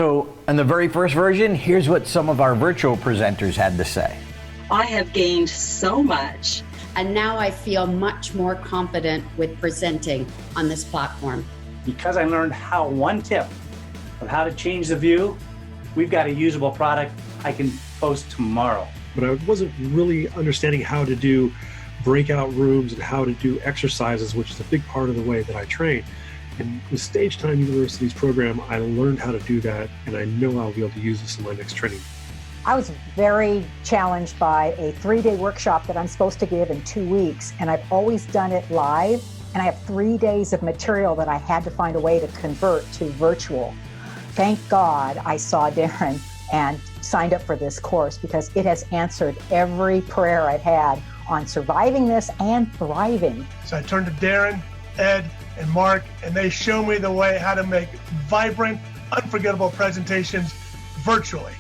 So in the very first version, here's what some of our virtual presenters had to say. I have gained so much. And now I feel much more confident with presenting on this platform. Because I learned one tip of how to change the view, we've got a usable product I can post tomorrow. But I wasn't really understanding how to do breakout rooms and how to do exercises, which is a big part of the way that I train. In the Stage Time University's program, I learned how to do that, and I know I'll be able to use this in my next training. I was very challenged by a 3-day workshop that I'm supposed to give in 2 weeks, and I've always done it live, and I have 3 days of material that I had to find a way to convert to virtual. Thank God I saw Darren and signed up for this course, because it has answered every prayer I've had on surviving this and thriving. So I turned to Darren, Ed, and Mark, and they show me the way how to make vibrant, unforgettable presentations virtually.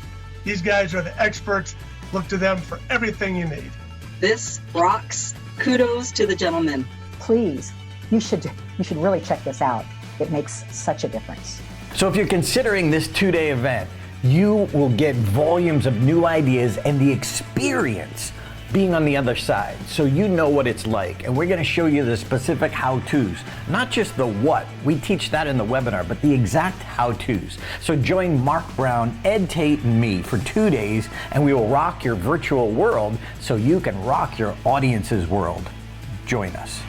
These guys are the experts. Look to them for everything you need. This rocks. Kudos to the gentlemen. Please, you should really check this out. It makes such a difference. So if you're considering this 2-day event, you will get volumes of new ideas and the experience being on the other side, so you know what it's like. And we're going to show you the specific how-tos, not just the what. We teach that in the webinar, but the exact how-tos. So join Mark Brown, Ed Tate, and me for 2 days, and we will rock your virtual world so you can rock your audience's world. Join us.